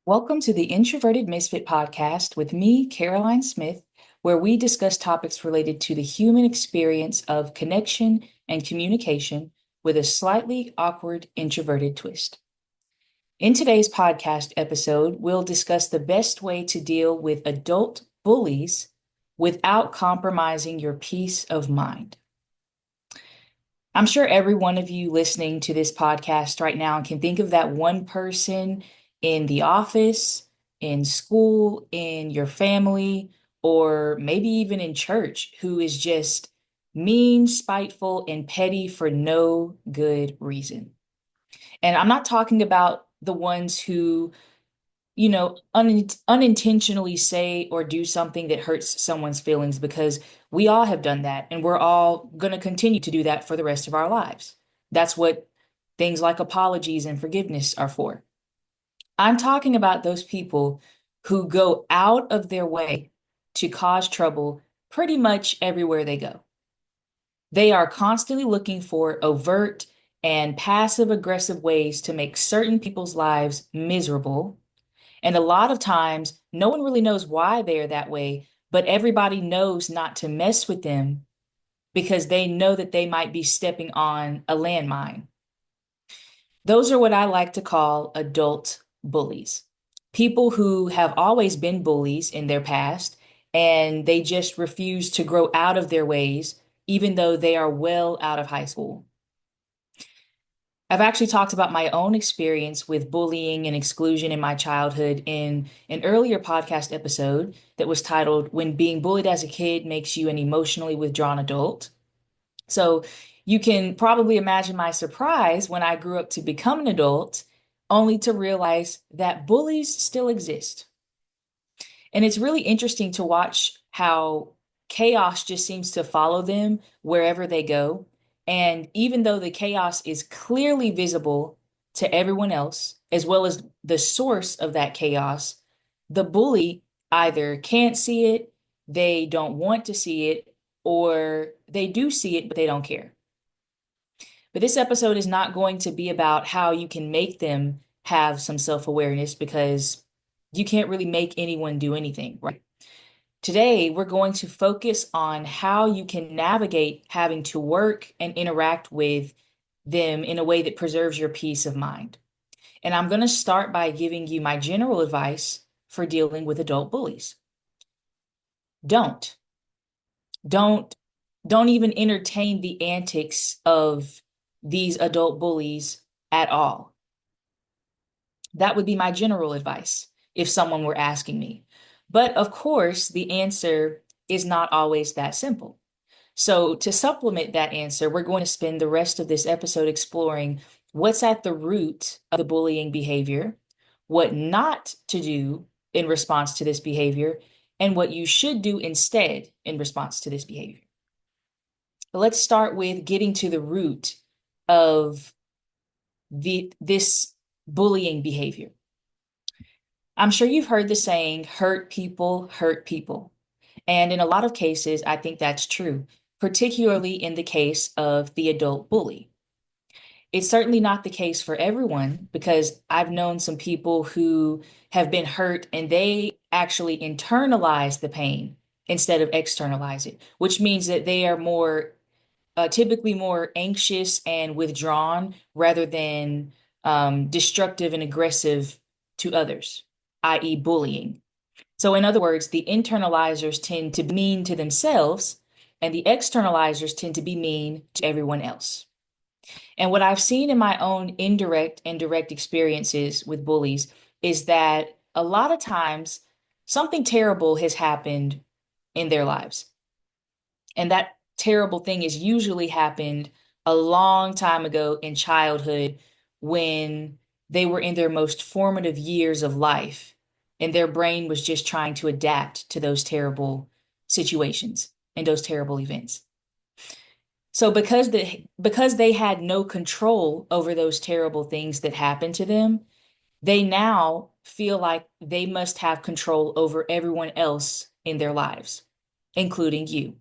Welcome to the Introverted Misfit podcast with me, Caroline Smith, where we discuss topics related to the human experience of connection and communication with a slightly awkward introverted twist. In today's podcast episode, we'll discuss the best way to deal with adult bullies without compromising your peace of mind. I'm sure every one of you listening to this podcast right now can think of that one person in the office, in school, in your family, or maybe even in church who is just mean, spiteful, and petty for no good reason. And I'm not talking about the ones who unintentionally say or do something that hurts someone's feelings, because we all have done that and we're all going to continue to do that for the rest of our lives. That's what things like apologies and forgiveness are for. I'm talking about those people who go out of their way to cause trouble pretty much everywhere they go. They are constantly looking for overt and passive aggressive ways to make certain people's lives miserable, and a lot of times, no one really knows why they are that way, but everybody knows not to mess with them because they know that they might be stepping on a landmine. Those are what I like to call adult bullies. People who have always been bullies in their past, and they just refuse to grow out of their ways, even though they are well out of high school. I've actually talked about my own experience with bullying and exclusion in my childhood in an earlier podcast episode that was titled When Being Bullied as a Kid Makes You an Emotionally Withdrawn Adult. So you can probably imagine my surprise when I grew up to become an adult, only to realize that bullies still exist. And it's really interesting to watch how chaos just seems to follow them wherever they go. And even though the chaos is clearly visible to everyone else, as well as the source of that chaos, the bully either can't see it, they don't want to see it, or they do see it, but they don't care. But this episode is not going to be about how you can make them have some self-awareness, because you can't really make anyone do anything, right? Today, we're going to focus on how you can navigate having to work and interact with them in a way that preserves your peace of mind. And I'm going to start by giving you my general advice for dealing with adult bullies. Don't, don't, don't even entertain the antics of these adult bullies at all. That would be my general advice if someone were asking me. But of course, the answer is not always that simple. So, to supplement that answer, we're going to spend the rest of this episode exploring what's at the root of the bullying behavior, what not to do in response to this behavior, and what you should do instead in response to this behavior. Let's start with getting to the root of this bullying behavior. I'm sure you've heard the saying, hurt people hurt people. And in a lot of cases, I think that's true, particularly in the case of the adult bully. It's certainly not the case for everyone, because I've known some people who have been hurt and they actually internalize the pain instead of externalize it, which means that they are typically more anxious and withdrawn rather than destructive and aggressive to others, i.e., bullying. So, in other words, the internalizers tend to be mean to themselves, and the externalizers tend to be mean to everyone else. And what I've seen in my own indirect and direct experiences with bullies is that a lot of times something terrible has happened in their lives. And that terrible thing has usually happened a long time ago in childhood, when they were in their most formative years of life and their brain was just trying to adapt to those terrible situations and those terrible events. So because they had no control over those terrible things that happened to them, they now feel like they must have control over everyone else in their lives, including you.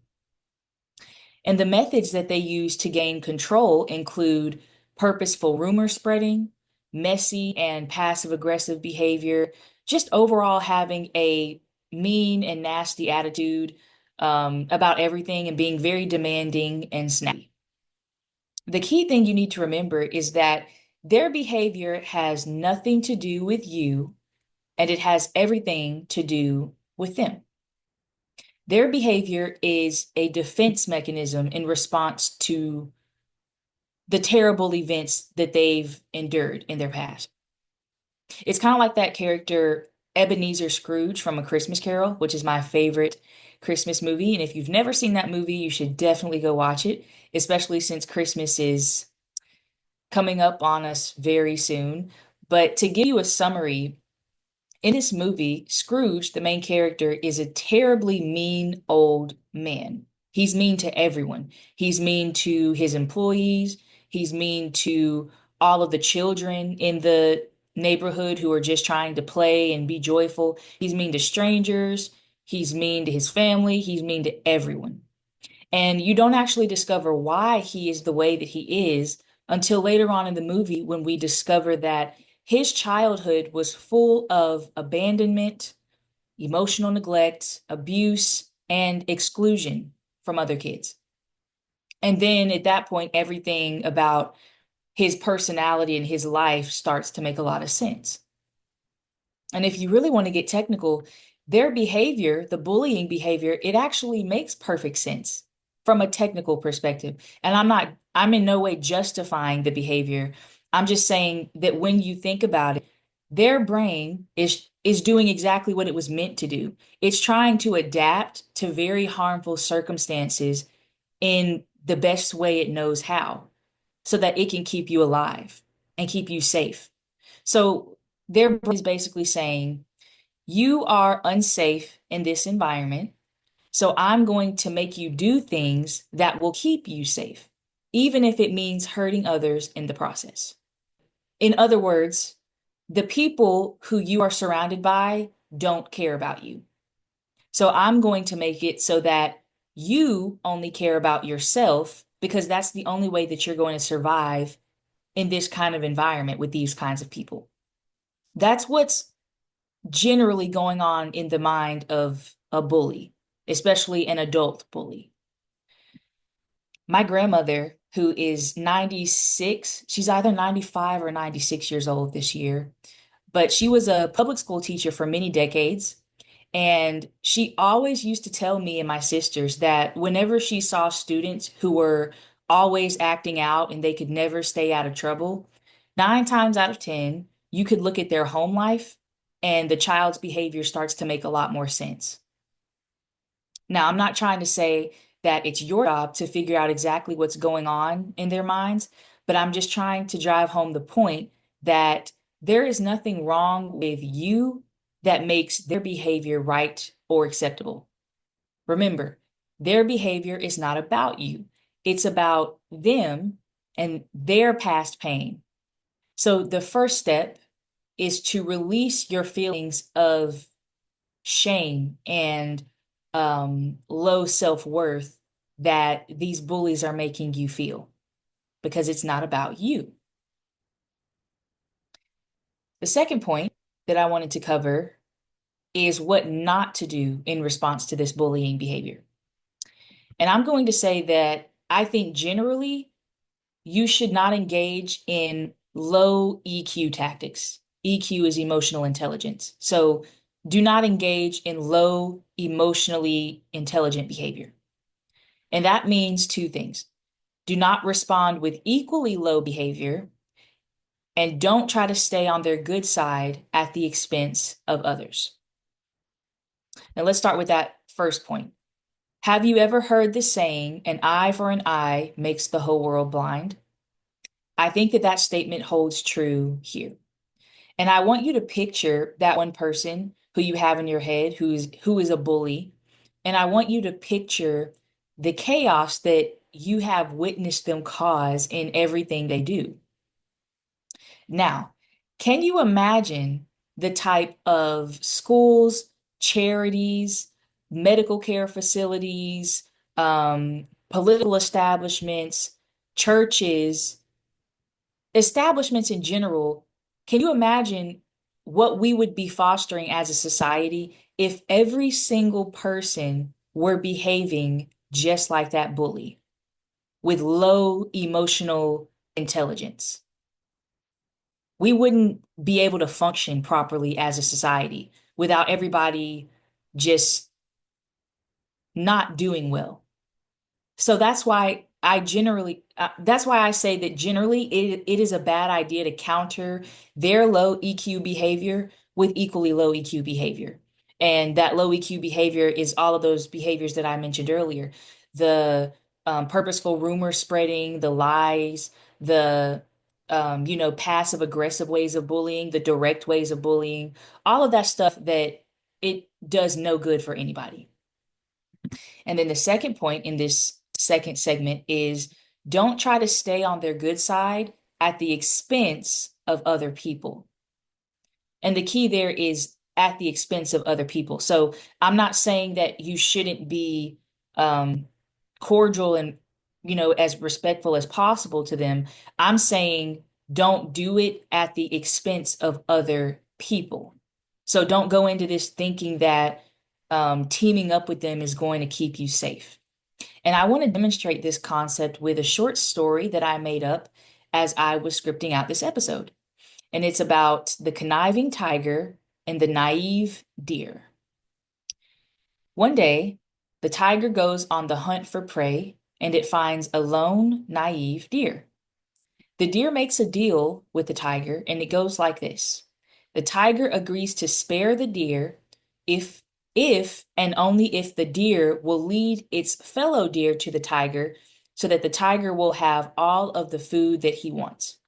And the methods that they use to gain control include purposeful rumor spreading, messy and passive aggressive behavior, just overall having a mean and nasty attitude about everything and being very demanding and snappy. The key thing you need to remember is that their behavior has nothing to do with you and it has everything to do with them. Their behavior is a defense mechanism in response to the terrible events that they've endured in their past. It's kind of like that character Ebenezer Scrooge from A Christmas Carol, which is my favorite Christmas movie. And if you've never seen that movie, you should definitely go watch it, especially since Christmas is coming up on us very soon. But to give you a summary, in this movie, Scrooge, the main character, is a terribly mean old man. He's mean to everyone. He's mean to his employees. He's mean to all of the children in the neighborhood who are just trying to play and be joyful. He's mean to strangers. He's mean to his family. He's mean to everyone. And you don't actually discover why he is the way that he is until later on in the movie when we discover that his childhood was full of abandonment, emotional neglect, abuse, and exclusion from other kids. And then at that point, everything about his personality and his life starts to make a lot of sense. And if you really want to get technical, their behavior, the bullying behavior, it actually makes perfect sense from a technical perspective. And I'm in no way justifying the behavior. I'm just saying that when you think about it, their brain is doing exactly what it was meant to do. It's trying to adapt to very harmful circumstances in the best way it knows how, so that it can keep you alive and keep you safe. So their brain is basically saying, you are unsafe in this environment, so I'm going to make you do things that will keep you safe, even if it means hurting others in the process. In other words, the people who you are surrounded by don't care about you. So I'm going to make it so that you only care about yourself because that's the only way that you're going to survive in this kind of environment with these kinds of people. That's what's generally going on in the mind of a bully, especially an adult bully. My grandmother, who is 96, she's either 95 or 96 years old this year, but she was a public school teacher for many decades. And she always used to tell me and my sisters that whenever she saw students who were always acting out and they could never stay out of trouble, 9 times out of 10, you could look at their home life and the child's behavior starts to make a lot more sense. Now, I'm not trying to say that it's your job to figure out exactly what's going on in their minds, but I'm just trying to drive home the point that there is nothing wrong with you that makes their behavior right or acceptable. Remember, their behavior is not about you, it's about them and their past pain. So the first step is to release your feelings of shame and low self-worth that these bullies are making you feel because it's not about you. The second point that I wanted to cover is what not to do in response to this bullying behavior. And I'm going to say that I think generally you should not engage in low EQ tactics. EQ is emotional intelligence. So do not engage in low emotionally intelligent behavior. And that means two things. Do not respond with equally low behavior and don't try to stay on their good side at the expense of others. Now let's start with that first point. Have you ever heard the saying, an eye for an eye makes the whole world blind? I think that that statement holds true here. And I want you to picture that one person who you have in your head who is a bully. And I want you to picture the chaos that you have witnessed them cause in everything they do. Now, can you imagine the type of schools, charities, medical care facilities, political establishments, churches, establishments in general Can you imagine what we would be fostering as a society if every single person were behaving just like that bully with low emotional intelligence? We wouldn't be able to function properly as a society without everybody just not doing well. So that's why I say that generally it is a bad idea to counter their low EQ behavior with equally low EQ behavior. And that low EQ behavior is all of those behaviors that I mentioned earlier. The purposeful rumor spreading, the lies, the passive aggressive ways of bullying, the direct ways of bullying, all of that stuff that it does no good for anybody. And then the second point in this second segment is don't try to stay on their good side at the expense of other people. And the key there is at the expense of other people. So I'm not saying that you shouldn't be um, cordial and, as respectful as possible to them. I'm saying don't do it at the expense of other people. So don't go into this thinking that teaming up with them is going to keep you safe. And I want to demonstrate this concept with a short story that I made up as I was scripting out this episode. And it's about the conniving tiger and the naive deer. One day, the tiger goes on the hunt for prey and it finds a lone, naive deer. The deer makes a deal with the tiger and it goes like this. The tiger agrees to spare the deer if if and only if the deer will lead its fellow deer to the tiger so that the tiger will have all of the food that he wants.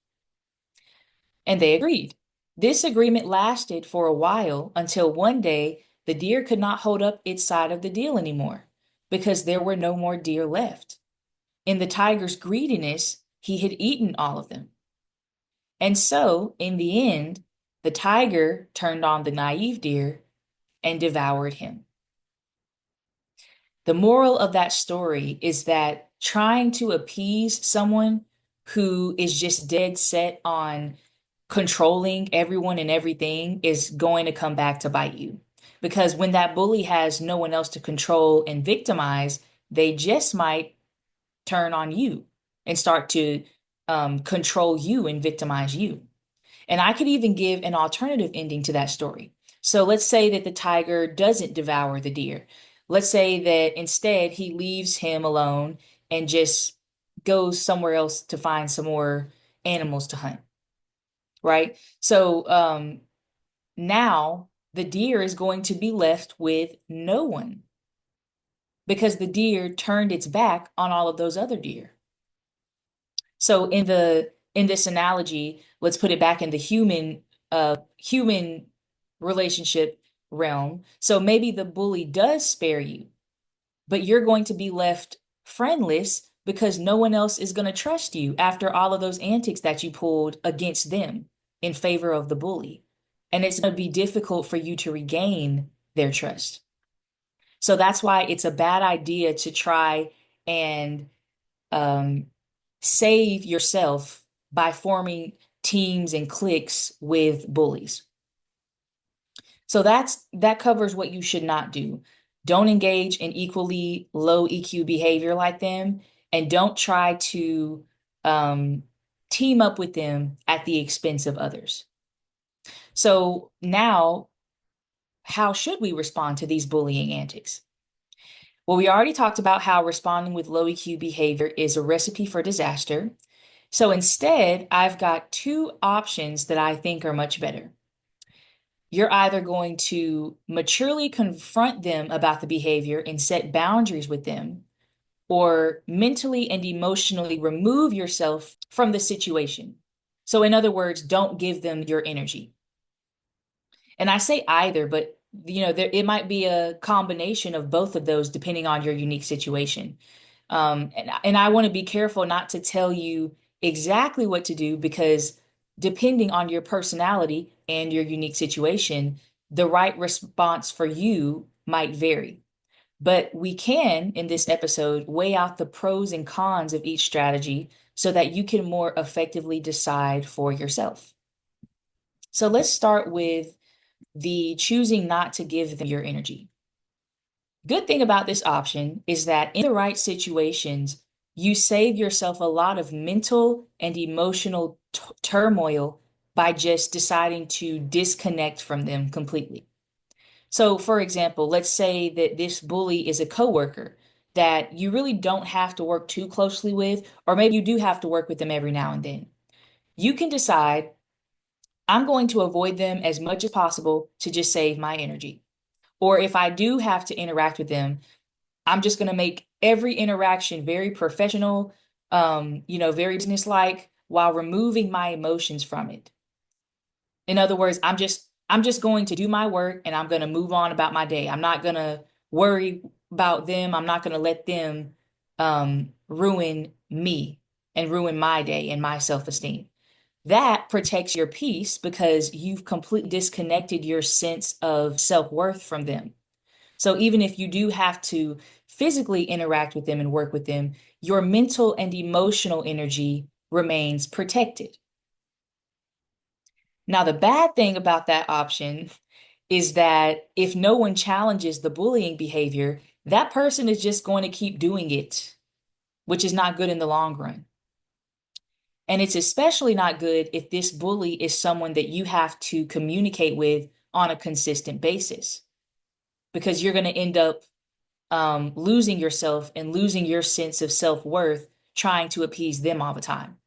And they agreed. This agreement lasted for a while until one day the deer could not hold up its side of the deal anymore because there were no more deer left. In the tiger's greediness, he had eaten all of them. And so, in the end, the tiger turned on the naive deer and devoured him. The moral of that story is that trying to appease someone who is just dead set on controlling everyone and everything is going to come back to bite you. Because when that bully has no one else to control and victimize, they just might turn on you and start to control you and victimize you. And I could even give an alternative ending to that story. So let's say that the tiger doesn't devour the deer. Let's say that instead he leaves him alone and just goes somewhere else to find some more animals to hunt, right? So now the deer is going to be left with no one because the deer turned its back on all of those other deer. So in this analogy, let's put it back in the human relationship realm. So maybe the bully does spare you, but you're going to be left friendless because no one else is going to trust you after all of those antics that you pulled against them in favor of the bully. And it's going to be difficult for you to regain their trust. So that's why it's a bad idea to try and um, save yourself by forming teams and cliques with bullies. So that covers what you should not do. Don't engage in equally low EQ behavior like them, and don't try to um, team up with them at the expense of others. So now, how should we respond to these bullying antics? Well, we already talked about how responding with low EQ behavior is a recipe for disaster. So instead, I've got two options that I think are much better. You're either going to maturely confront them about the behavior and set boundaries with them, or mentally and emotionally remove yourself from the situation. So, in other words, don't give them your energy. And I say either, but it might be a combination of both of those depending on your unique situation. And I want to be careful not to tell you exactly what to do because depending on your personality and your unique situation, the right response for you might vary. But we can, in this episode, weigh out the pros and cons of each strategy so that you can more effectively decide for yourself. So let's start with the choosing not to give them your energy. Good thing about this option is that in the right situations, you save yourself a lot of mental and emotional turmoil by just deciding to disconnect from them completely. So, for example, let's say that this bully is a coworker that you really don't have to work too closely with, or maybe you do have to work with them every now and then. You can decide, I'm going to avoid them as much as possible to just save my energy. Or if I do have to interact with them, I'm just going to make every interaction very professional, very businesslike while removing my emotions from it. In other words, I'm just going to do my work and I'm going to move on about my day. I'm not going to worry about them. I'm not going to let them ruin me and ruin my day and my self-esteem. That protects your peace because you've completely disconnected your sense of self-worth from them. So even if you do have to physically interact with them and work with them, your mental and emotional energy remains protected. Now, the bad thing about that option is that if no one challenges the bullying behavior, that person is just going to keep doing it, which is not good in the long run. And it's especially not good if this bully is someone that you have to communicate with on a consistent basis, because you're going to end up losing yourself and losing your sense of self-worth trying to appease them all the time.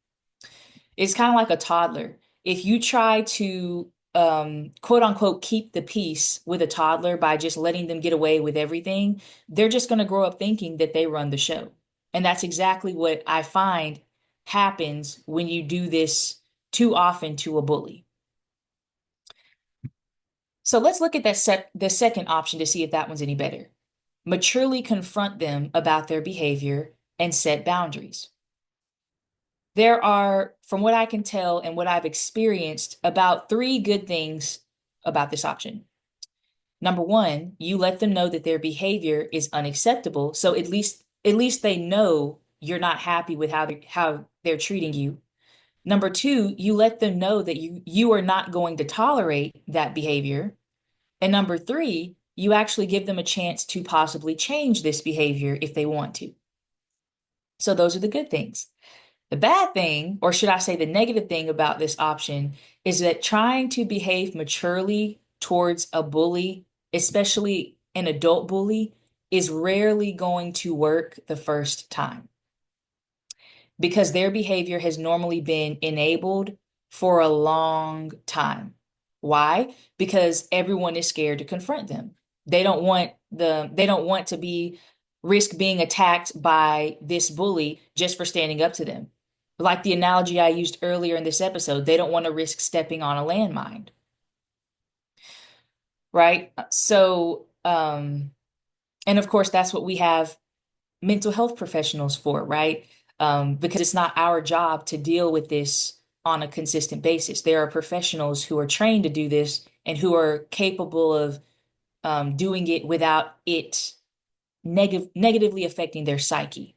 It's kind of like a toddler. If you try to quote unquote keep the peace with a toddler by just letting them get away with everything, they're just going to grow up thinking that they run the show. And that's exactly what I find happens when you do this too often to a bully. So let's look at the second option to see if that one's any better. Maturely confront them about their behavior and set boundaries. There are, from what I can tell and what I've experienced, about three good things about this option. Number one, you let them know that their behavior is unacceptable, so at least they know you're not happy with how they're treating you. Number two, you let them know that you are not going to tolerate that behavior. And number three, you actually give them a chance to possibly change this behavior if they want to. So those are the good things. The bad thing, or should I say the negative thing about this option, is that trying to behave maturely towards a bully, especially an adult bully, is rarely going to work the first time because their behavior has normally been enabled for a long time. Why? Because everyone is scared to confront them. They don't want to be risk being attacked by this bully just for standing up to them. Like the analogy I used earlier in this episode, they don't want to risk stepping on a landmine, right? And of course, that's what we have mental health professionals for, right? Because it's not our job to deal with this on a consistent basis. There are professionals who are trained to do this and who are capable of doing it without it negatively affecting their psyche.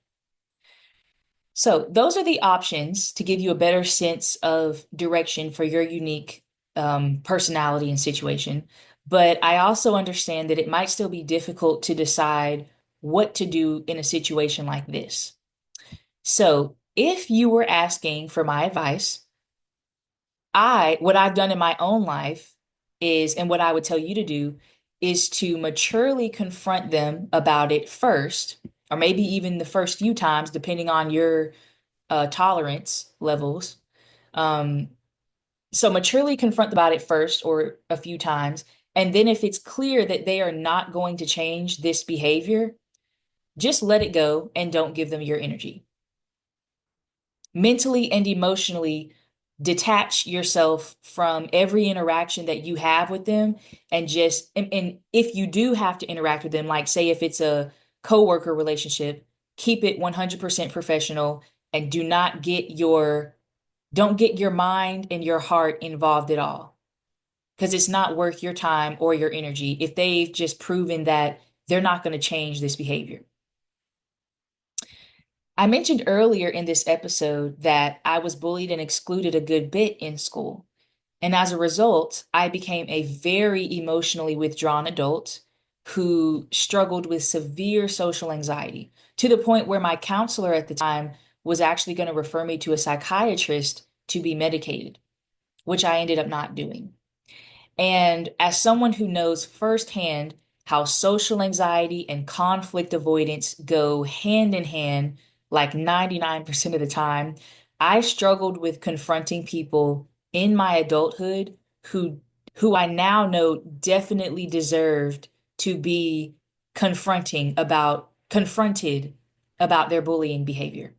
So those are the options to give you a better sense of direction for your unique personality and situation. But I also understand that it might still be difficult to decide what to do in a situation like this. So if you were asking for my advice, what I've done in my own life is, and what I would tell you to do is to maturely confront them about it first, or maybe even the first few times, depending on your tolerance levels. Um, so maturely confront about it first or a few times. And then if it's clear that they are not going to change this behavior, just let it go and don't give them your energy. Mentally and emotionally detach yourself from every interaction that you have with them and if you do have to interact with them, like say if it's a coworker relationship, keep it 100% professional and don't get your mind and your heart involved at all because it's not worth your time or your energy if they've just proven that they're not going to change this behavior. I mentioned earlier in this episode that I was bullied and excluded a good bit in school. And as a result, I became a very emotionally withdrawn adult who struggled with severe social anxiety to the point where my counselor at the time was actually going to refer me to a psychiatrist to be medicated, which I ended up not doing. And as someone who knows firsthand how social anxiety and conflict avoidance go hand in hand, like 99% of the time, I struggled with confronting people in my adulthood who who I now know definitely deserved to be confronted about their bullying behavior.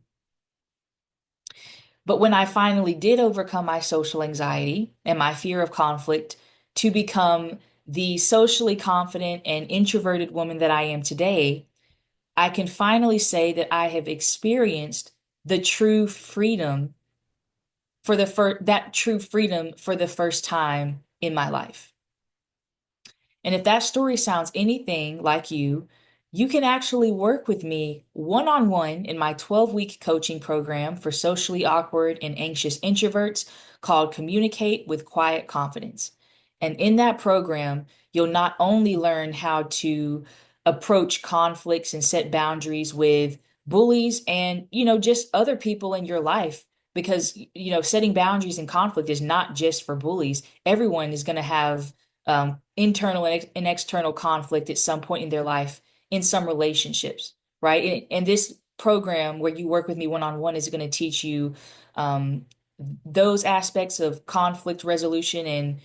But when I finally did overcome my social anxiety and my fear of conflict to become the socially confident and introverted woman that I am today, I can finally say that I have experienced the true freedom that true freedom for the first time in my life. And if that story sounds anything like you can actually work with me one on one in my 12-week coaching program for socially awkward and anxious introverts called Communicate with Quiet Confidence. And in that program, you'll not only learn how to approach conflicts and set boundaries with bullies and, just other people in your life. Because, setting boundaries and conflict is not just for bullies. Everyone is going to have internal and external conflict at some point in their life in some relationships, right? And this program where you work with me one on one is going to teach you um, those aspects of conflict resolution and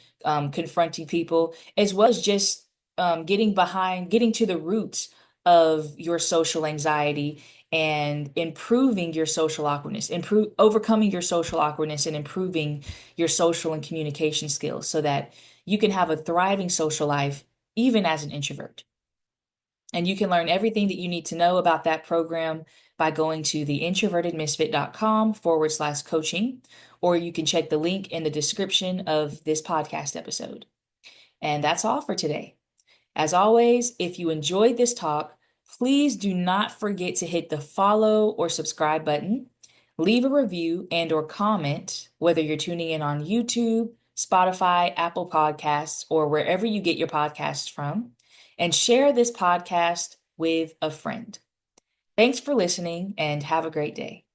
confronting people, as well as just getting to the roots of your social anxiety and improving your social awkwardness, overcoming your social awkwardness and improving your social and communication skills so that you can have a thriving social life even as an introvert. And you can learn everything that you need to know about that program by going to theintrovertedmisfit.com/coaching, or you can check the link in the description of this podcast episode. And that's all for today. As always, if you enjoyed this talk, please do not forget to hit the follow or subscribe button, leave a review and or comment, whether you're tuning in on YouTube, Spotify, Apple Podcasts, or wherever you get your podcasts from, and share this podcast with a friend. Thanks for listening and have a great day.